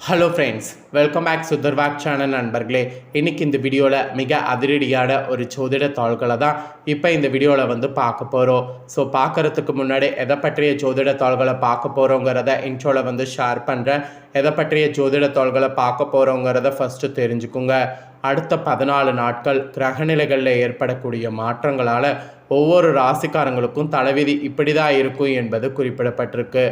Hello friends, welcome back Sudharvak channel நண்பர்களே. இன்றைக்கி இந்த வீடியோவில் மிக அதிரடியான ஒரு ஜோதிட தாள்களை தான் இப்போ இந்த வீடியோவில் பார்க்க போகிறோம். ஸோ பார்க்குறதுக்கு முன்னாடி எதை பற்றிய ஜோதிட தாள்களை பார்க்க போகிறோங்கிறத இன்ட்ரோவில் ஷேர் பண்ணுறேன். எதை பற்றிய ஜோதிட தாள்களை பார்க்க போகிறோங்கிறத ஃபஸ்ட்டு தெரிஞ்சுக்குங்க. அடுத்த 14 நாட்கள் கிரகநிலைகளில் ஏற்படக்கூடிய மாற்றங்களால் ஒவ்வொரு ராசிக்காரங்களுக்கும் தலைவிதி இப்படி தான் இருக்கும் என்பது குறிப்பிடப்பட்டிருக்கு.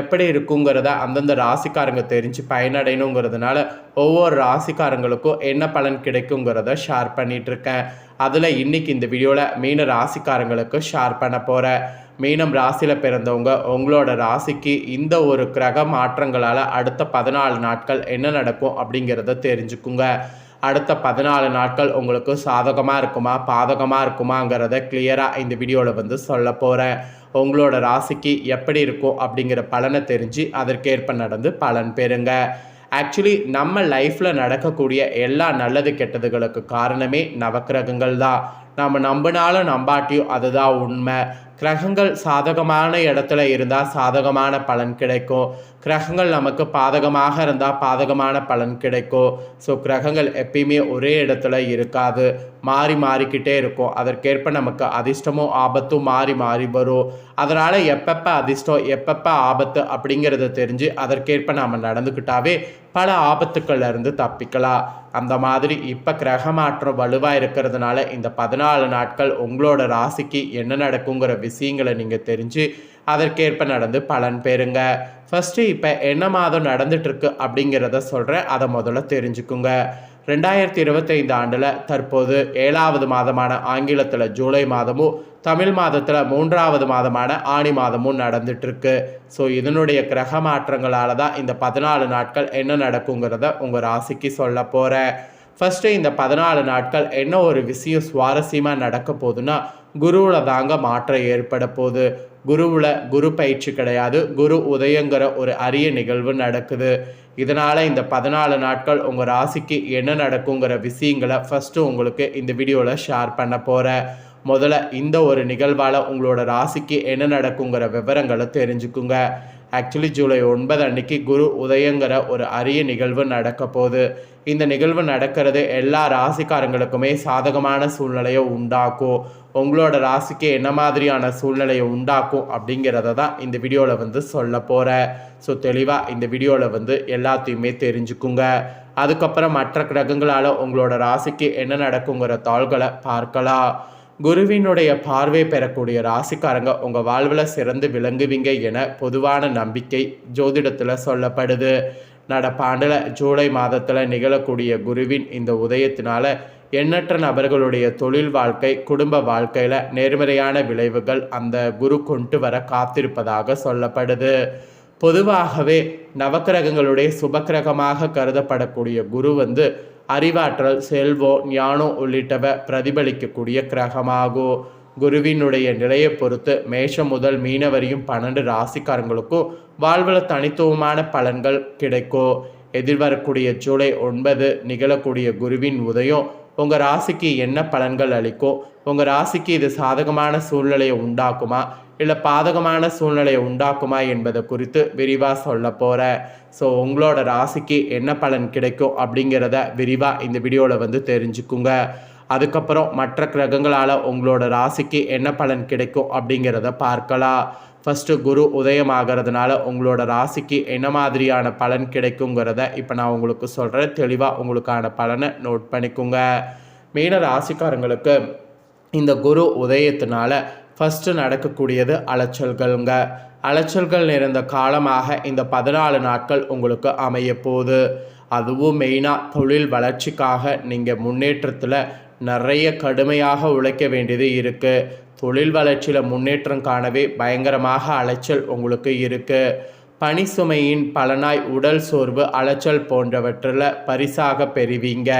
எப்படி இருக்குங்கிறத அந்தந்த ராசிக்காரங்க தெரிஞ்சு பயனடையணுங்கிறதுனால ஒவ்வொரு ராசிக்காரங்களுக்கும் என்ன பலன் கிடைக்குங்கிறத ஷேர் பண்ணிகிட்ருக்கேன். அதில் இன்றைக்கி இந்த வீடியோவில் மீன ராசிக்காரங்களுக்கு ஷேர் பண்ண போகிறேன். மீனம் ராசியில் பிறந்தவங்க உங்களோட ராசிக்கு இந்த ஒரு கிரக மாற்றங்களால் அடுத்த 14 நாட்கள் என்ன நடக்கும் அப்படிங்கிறத தெரிஞ்சுக்குங்க. அடுத்த 14 நாட்கள் உங்களுக்கு சாதகமாக இருக்குமா பாதகமாக இருக்குமாங்கிறத கிளியராக இந்த வீடியோவில் சொல்ல போகிறேன். உங்களோட ராசிக்கு எப்படி இருக்கும் அப்படிங்கிற பலனை தெரிஞ்சு அதற்கேற்ப நடந்து பலன் பெறுங்க. ஆக்சுவலி நம்ம லைஃப்பில் நடக்கக்கூடிய எல்லா நல்லது கெட்டதுகளுக்கு காரணமே நவக்கிரகங்கள் தான். நம்ம நம்பினாலும் நம்பாட்டியும் அதுதான் உண்மை. கிரகங்கள் சாதகமான இடத்துல இருந்தால் சாதகமான பலன் கிடைக்கும். கிரகங்கள் நமக்கு பாதகமாக இருந்தால் பாதகமான பலன் கிடைக்கும். ஸோ கிரகங்கள் எப்பயுமே ஒரே இடத்துல இருக்காது, மாறி மாறிக்கிட்டே இருக்கும். அதற்கேற்ப நமக்கு அதிர்ஷ்டமும் ஆபத்தும் மாறி மாறி வரும். அதனால் எப்பப்போ அதிர்ஷ்டம் எப்பப்போ ஆபத்து அப்படிங்கிறத தெரிஞ்சு அதற்கேற்ப நாம் நடந்துக்கிட்டாவே பல ஆபத்துக்கள்லேருந்து தப்பிக்கலாம். அந்த மாதிரி இப்போ கிரக மாற்றம் வலுவாக இருக்கிறதுனால இந்த 14 நாட்கள் உங்களோட ராசிக்கு என்ன நடக்குங்கிற விஷயங்களை நீங்கள் தெரிஞ்சு அதற்கேற்ப நடந்து பலன் பெறுங்க. ஃபஸ்ட்டு இப்போ என்ன மாதம் நடந்துட்டுருக்கு அப்படிங்கிறத சொல்கிறேன், அதை முதல்ல தெரிஞ்சுக்குங்க. 2025 ஆண்டில் தற்போது 7வது மாதமான ஆங்கிலத்தில் ஜூலை மாதமும் தமிழ் மாதத்தில் 3வது மாதமான ஆனி மாதமும் நடந்துட்டுருக்கு. ஸோ இதனுடைய கிரக மாற்றங்களால் தான் இந்த 14 நாட்கள் என்ன நடக்குங்கிறத உங்கள் ராசிக்கு சொல்ல போகிறேன். ஃபஸ்ட்டு இந்த 14 நாட்கள் என்ன ஒரு விஷயம் சுவாரஸ்யமாக நடக்க போகுதுன்னா, குருவில் தாங்க மாற்றம் ஏற்பட போகுது. குருவில் குரு பயிற்சி கிடையாது, குரு உதயங்கிற ஒரு அரிய நிகழ்வு நடக்குது. இதனால் இந்த 14 நாட்கள் உங்கள் ராசிக்கு என்ன நடக்குங்கிற விஷயங்களை ஃபஸ்ட்டு உங்களுக்கு இந்த வீடியோவில் ஷேர் பண்ண போகிறேன். முதல்ல இந்த ஒரு நிகழ்வால் உங்களோட ராசிக்கு என்ன நடக்குங்கிற விவரங்களை தெரிஞ்சுக்குங்க. ஆக்சுவலி ஜூலை 9 அன்னைக்கு குரு உதயங்கிற ஒரு அரிய நிகழ்வு நடக்க போகுது. இந்த நிகழ்வு நடக்கிறது எல்லா ராசிக்காரங்களுக்குமே சாதகமான சூழ்நிலையை உண்டாக்கும். உங்களோட ராசிக்கு என்ன மாதிரியான சூழ்நிலையை உண்டாக்கும் அப்படிங்கிறத தான் இந்த வீடியோவில் சொல்ல போகிறேன். ஸோ தெளிவாக இந்த வீடியோவில் எல்லாத்தையுமே தெரிஞ்சுக்குங்க. அதுக்கப்புறம் மற்ற கிரகங்களால் உங்களோட ராசிக்கு என்ன நடக்குங்கிற தாள்களை பார்க்கலாம். குருவினுடைய பார்வை பெறக்கூடிய ராசிக்காரங்க உங்கள் வாழ்வில் சிறந்து விளங்குவீங்க என பொதுவான நம்பிக்கை ஜோதிடத்தில் சொல்லப்படுது. நடப்பாண்டில் ஜூலை மாதத்தில் நிகழக்கூடிய குருவின் இந்த உதயத்தினால எண்ணற்ற நபர்களுடைய தொழில் வாழ்க்கை குடும்ப வாழ்க்கையில் நேர்மறையான விளைவுகள் அந்த குரு கொண்டு வர காத்திருப்பதாக சொல்லப்படுது. பொதுவாகவே நவக்கிரகங்களுடைய சுபக்கிரகமாக கருதப்படக்கூடிய குரு அறிவாற்றல் செல்வம் ஞானம் உள்ளிட்டவை பிரதிபலிக்கக்கூடிய கிரகமாகும். குருவினுடைய நிலையை பொறுத்து மேஷம் முதல் மீன வரையும் 12 ராசிக்காரங்களுக்கும் வாழ்வில் தனித்துவமான பலன்கள் கிடைக்கும். எதிர்வரக்கூடிய ஜூலை 9 நிகழக்கூடிய குருவின் உதயம் உங்கள் ராசிக்கு என்ன பலன்கள் அளிக்கும், உங்கள் ராசிக்கு இது சாதகமான சூழ்நிலையை உண்டாக்குமா இல்லை பாதகமான சூழ்நிலையை உண்டாக்குமா என்பதை குறித்து விரிவாக சொல்ல போகிறேன். ஸோ உங்களோட ராசிக்கு என்ன பலன் கிடைக்கும் அப்படிங்கிறத விரிவாக இந்த வீடியோவில் தெரிஞ்சுக்குங்க. அதுக்கப்புறம் மற்ற கிரகங்களால் உங்களோட ராசிக்கு என்ன பலன் கிடைக்கும் அப்படிங்கிறத பார்க்கலாம். ஃபஸ்ட்டு குரு உதயமாகிறதுனால உங்களோட ராசிக்கு என்ன மாதிரியான பலன் கிடைக்குங்கிறத இப்போ நான் உங்களுக்கு சொல்கிறேன். தெளிவாக உங்களுக்கான பலனை நோட் பண்ணிக்கோங்க. மீன ராசிக்காரங்களுக்கு இந்த குரு உதயத்தினால ஃபஸ்ட்டு நடக்கக்கூடியது அலைச்சல்கள்ங்க. அலைச்சல்கள் நிறைந்த காலமாக இந்த 14 நாட்கள் உங்களுக்கு அமைய போகுது. அதுவும் மெயினாக தொழில் வளர்ச்சிக்காக நீங்கள் முன்னேற்றத்தில் நிறைய கடுமையாக உழைக்க வேண்டியது இருக்குது. தொழில் வளர்ச்சியில் முன்னேற்றம் காணவே பயங்கரமாக அலைச்சல் உங்களுக்கு இருக்குது. பணி சுமையின் பலனாய் உடல் சோர்வு அலைச்சல் போன்றவற்றில் பரிசாக பெறுவீங்க.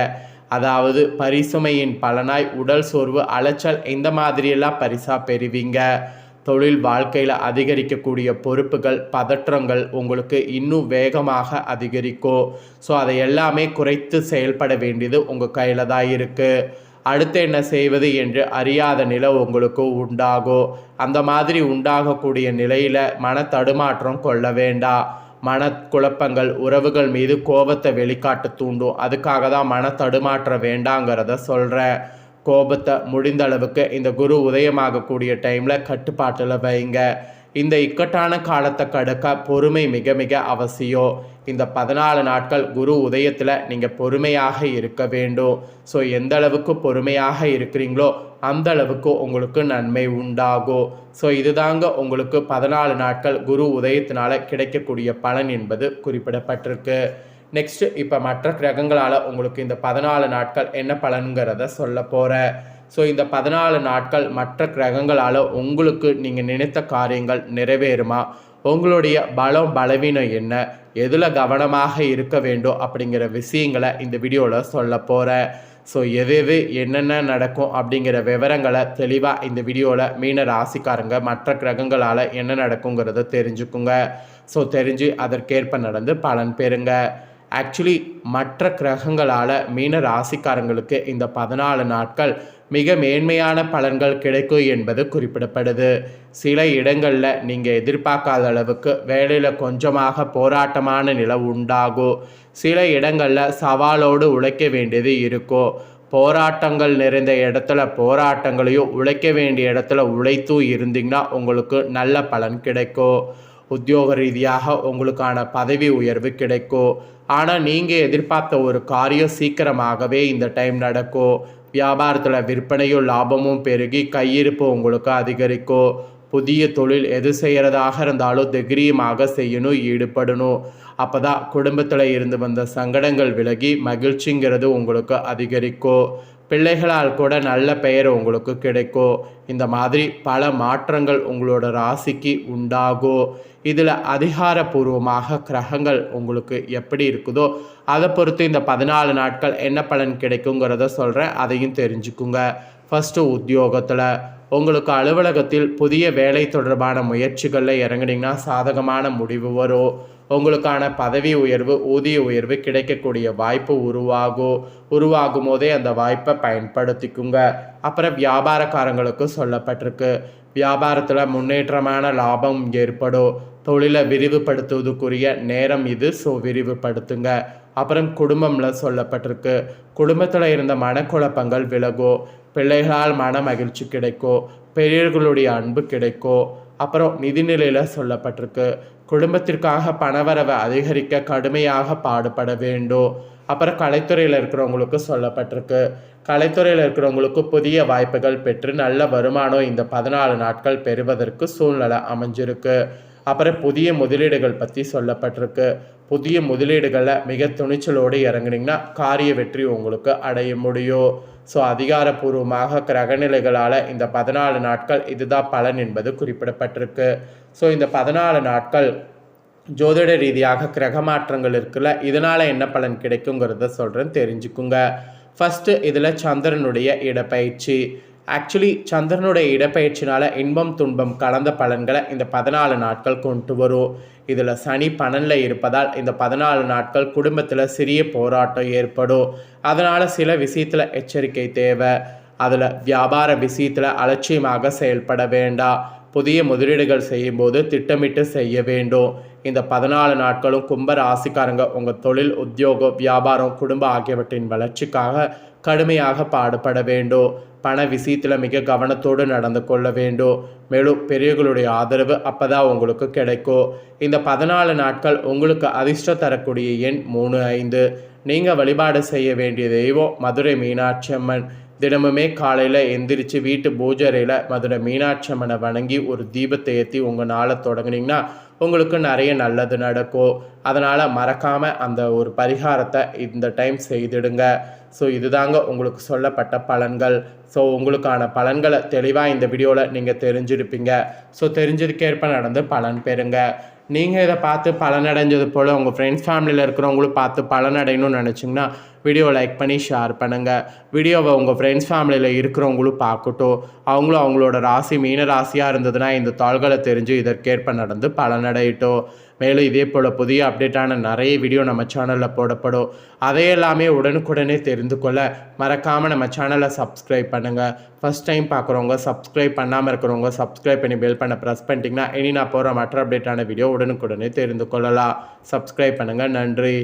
அதாவது பரிசுமையின் பலனாய் உடல் சோர்வு அலைச்சல் இந்த மாதிரியெல்லாம் பரிசாக பெறுவீங்க. தொழில் வாழ்க்கையில் அதிகரிக்கக்கூடிய பொறுப்புகள் பதற்றங்கள் உங்களுக்கு இன்னும் வேகமாக அதிகரிக்கும். ஸோ அதை எல்லாமே குறைத்து செயல்பட வேண்டியது உங்கள் கையில் தான் இருக்குது. அடுத்து என்ன செய்வது என்று அறியாத நிலை உங்களுக்கு உண்டாகும். அந்த மாதிரி உண்டாகக்கூடிய நிலையில் மன தடுமாற்றம் கொள்ள வேண்டாம். மனக்குழப்பங்கள், உறவுகள் மீது கோபத்தை வெளிக்காட்ட தூண்டும். அதுக்காக தான் மன தடுமாற்றம் வேண்டாங்கிறத சொல்கிறேன். கோபத்தை முடிந்த அளவுக்கு இந்த குரு உதயமாகக்கூடிய டைமில் கட்டுப்பாட்டில் வைங்க. இந்த இக்கட்டான காலத்தை கடக்க பொறுமை மிக மிக அவசியம். இந்த 14 நாட்கள் குரு உதயத்தில் நீங்கள் பொறுமையாக இருக்க வேண்டும். ஸோ எந்த அளவுக்கு பொறுமையாக இருக்கிறீங்களோ அந்த அளவுக்கு உங்களுக்கு நன்மை உண்டாகும். ஸோ இதுதாங்க உங்களுக்கு 14 நாட்கள் குரு உதயத்தினால கிடைக்கக்கூடிய பலன் என்பது குறிப்பிடப்பட்டிருக்கு. நெக்ஸ்ட்டு இப்போ மற்ற கிரகங்களால் உங்களுக்கு இந்த 14 நாட்கள் என்ன பலனுங்கிறத சொல்ல போகிறேன். ஸோ இந்த 14 நாட்கள் மற்ற கிரகங்களால் உங்களுக்கு நீங்கள் நினைத்த காரியங்கள் நிறைவேறுமா, உங்களுடைய பலம் பலவீனம் என்ன, எதில் கவனமாக இருக்க வேண்டும் அப்படிங்கிற விஷயங்களை இந்த வீடியோவில் சொல்ல போகிறேன். ஸோ எது என்னென்ன நடக்கும் அப்படிங்கிற விவரங்களை தெளிவாக இந்த வீடியோவில் மீன ராசிக்காரங்க மற்ற கிரகங்களால் என்ன நடக்குங்கிறத தெரிஞ்சுக்குங்க. ஸோ தெரிஞ்சு அதற்கேற்ப நடந்து பலன் பெறுங்க. ஆக்சுவலி மற்ற கிரகங்களால் மீன ராசிக்காரங்களுக்கு இந்த 14 நாட்கள் மிக மேன்மையான பலன்கள் கிடைக்கும் என்பது குறிப்பிடப்படுது. சில இடங்களில் நீங்கள் எதிர்பார்க்காத அளவுக்கு வேலையில் கொஞ்சமாக போராட்டமான நிலை உண்டாகும். சில இடங்களில் சவாலோடு உழைக்க வேண்டியது இருக்கும். போராட்டங்கள் நிறைந்த இடத்துல போராட்டங்களையும் உழைக்க வேண்டிய இடத்துல உழைத்தும் இருந்தீங்கன்னா உங்களுக்கு நல்ல பலன் கிடைக்கும். உத்தியோக ரீதியாக உங்களுக்கான பதவி உயர்வு கிடைக்கும். ஆனால் நீங்கள் எதிர்பார்த்த ஒரு காரியம் சீக்கிரமாகவே இந்த டைம் நடக்கும். வியாபாரத்தில் விற்பனையும் லாபமும் பெருகி கையிருப்பு உங்களுக்கு அதிகரிக்கும். புதிய தொழில் எது செய்கிறதாக இருந்தாலும் தைரியமாக செய்யணும், ஈடுபடணும். அப்போ தான் குடும்பத்தில் இருந்து வந்த சங்கடங்கள் விலகி மகிழ்ச்சிங்கிறது உங்களுக்கு அதிகரிக்கும். பிள்ளைகளால் கூட நல்ல பெயர் உங்களுக்கு கிடைக்கும். இந்த மாதிரி பல மாற்றங்கள் உங்களோட ராசிக்கு உண்டாகும். இதில் அதிகாரப்பூர்வமாக கிரகங்கள் உங்களுக்கு எப்படி இருக்குதோ அதை பொறுத்து இந்த 14 நாட்கள் என்ன பலன் கிடைக்குங்கிறத சொல்கிறேன், அதையும் தெரிஞ்சுக்குங்க. ஃபஸ்ட்டு உத்தியோகத்தில் உங்களுக்கு அலுவலகத்தில் புதிய வேலை தொடர்பான முயற்சிகளில் இறங்குனீங்கன்னா சாதகமான முடிவு வரும். உங்களுக்கான பதவி உயர்வு, ஊதிய உயர்வு கிடைக்கக்கூடிய வாய்ப்பு உருவாகும் போதே அந்த வாய்ப்பை பயன்படுத்திக்குங்க. அப்புறம் வியாபாரக்காரங்களுக்கு சொல்லப்பட்டிருக்கு, வியாபாரத்தில் முன்னேற்றமான லாபம் ஏற்படும். தொழிலை விரிவுபடுத்துவதுக்குரிய நேரம் இது. ஸோ விரிவுபடுத்துங்க. அப்புறம் குடும்பம்ல சொல்லப்பட்டிருக்கு, குடும்பத்தில் இருந்த மனக்குழப்பங்கள் விலகும். பிள்ளைகளால் மன மகிழ்ச்சி கிடைக்கும். பெரியவர்களுடைய அன்பு கிடைக்கும். அப்புறம் நிதிநிலையில் சொல்லப்பட்டிருக்கு, குடும்பத்திற்காக பணவரவை அதிகரிக்க கடுமையாக பாடுபட வேண்டும். அப்புறம் கலைத்துறையில் இருக்கிறவங்களுக்கு சொல்லப்பட்டிருக்கு, கலைத்துறையில் இருக்கிறவங்களுக்கு புதிய வாய்ப்புகள் பெற்று நல்ல வருமானம் இந்த 14 நாட்கள் பெறுவதற்கு சூழ்நிலை அமைஞ்சிருக்கு. அப்புறம் புதிய முதலீடுகள் பற்றி சொல்லப்பட்டிருக்கு, புதிய முதலீடுகளில் மிக துணிச்சலோடு இறங்குனீங்கன்னா காரிய வெற்றி உங்களுக்கு அடைய முடியும். ஸோ அதிகாரப்பூர்வமாக கிரகநிலைகளால் இந்த 14 நாட்கள் இதுதான் பலன் என்பது குறிப்பிடப்பட்டிருக்கு. ஸோ இந்த 14 நாட்கள் ஜோதிட ரீதியாக கிரக மாற்றங்கள் இருக்குல்ல, இதனால் என்ன பலன் கிடைக்குங்கிறத சொல்கிறேன், தெரிஞ்சுக்குங்க. ஃபஸ்ட்டு இதில் சந்திரனுடைய இடப்பயிற்சி. ஆக்சுவலி சந்திரனுடைய இடப்பயிற்சினால் இன்பம் துன்பம் கலந்த பலன்களை இந்த 14 நாட்கள் கொண்டு வரும். இதில் சனி 12 இருப்பதால் இந்த 14 நாட்கள் குடும்பத்தில் சிறிய போராட்டம் ஏற்படும். அதனால் சில விஷயத்தில் எச்சரிக்கை தேவை. அதில் வியாபார விஷயத்தில் அலட்சியமாக செயல்பட வேண்டாம். புதிய முதலீடுகள் செய்யும்போது திட்டமிட்டு செய்ய வேண்டும். இந்த 14 நாட்களும் கும்ப ராசிக்காரங்க உங்கள் தொழில், உத்தியோகம், வியாபாரம், குடும்பம் ஆகியவற்றின் வளர்ச்சிக்காக கடுமையாக பாடுபட வேண்டும். பண விஷயத்தில் மிக கவனத்தோடு நடந்து கொள்ள வேண்டும். மேலும் பெரியவர்களுடைய ஆதரவு அப்போ தான் உங்களுக்கு கிடைக்கும். இந்த 14 நாட்கள் உங்களுக்கு அதிர்ஷ்டம் தரக்கூடிய எண் 3, 5. நீங்கள் வழிபாடு செய்ய வேண்டிய தெய்வம் மதுரை மீனாட்சி அம்மன். தினமுமே காலையில் எந்திரிச்சு வீட்டு பூஜரையில் மதுரை மீனாட்சி அம்மனை வணங்கி ஒரு தீபத்தை ஏற்றி உங்கள் நாளை தொடங்குனீங்கன்னா உங்களுக்கு நிறைய நல்லது நடக்கும். அதனால் மறக்காமல் அந்த ஒரு பரிகாரத்தை இந்த டைம் செய்திடுங்க. ஸோ இதுதாங்க உங்களுக்கு சொல்லப்பட்ட பலன்கள். ஸோ உங்களுக்கான பலன்களை தெளிவாக இந்த வீடியோவில் நீங்கள் தெரிஞ்சிருப்பீங்க. ஸோ தெரிஞ்சதுக்கேற்ப நடந்து பலன் பெறுங்க. நீங்கள் இதை பார்த்து பலனடைஞ்சது போல் உங்கள் ஃப்ரெண்ட்ஸ் ஃபேமிலியில் இருக்கிறவங்களும் பார்த்து பலனடையணும்னு நினச்சிங்கன்னா வீடியோ லைக் பண்ணி ஷேர் பண்ணுங்கள். வீடியோவை உங்கள் ஃப்ரெண்ட்ஸ் ஃபேமிலியில் இருக்கிறவங்களும் பார்க்கட்டும். அவங்களும் அவங்களோட ராசி மீன ராசியாக இருந்ததுன்னா இந்த தாள்களை தெரிஞ்சு இதற்கேற்ப நடந்து பலனடையட்டும். மேலும் இதே போல் புதிய அப்டேட்டான நிறைய வீடியோ நம்ம சேனலில் போடப்படும். அதையெல்லாமே உடனுக்குடனே தெரிந்து கொள்ள மறக்காமல் நம்ம சேனலை சப்ஸ்கிரைப் பண்ணுங்கள். ஃபஸ்ட் டைம் பார்க்குறவங்க, சப்ஸ்கிரைப் பண்ணாமல் இருக்கிறவங்க சப்ஸ்கிரைப் பண்ணி பெல் பண்ண ப்ரெஸ் பண்ணிட்டீங்கன்னா இனி நான் போகிற மற்ற அப்டேட்டான வீடியோ உடனுக்குடனே தெரிந்து கொள்ளலாம். சப்ஸ்கிரைப் பண்ணுங்கள். நன்றி.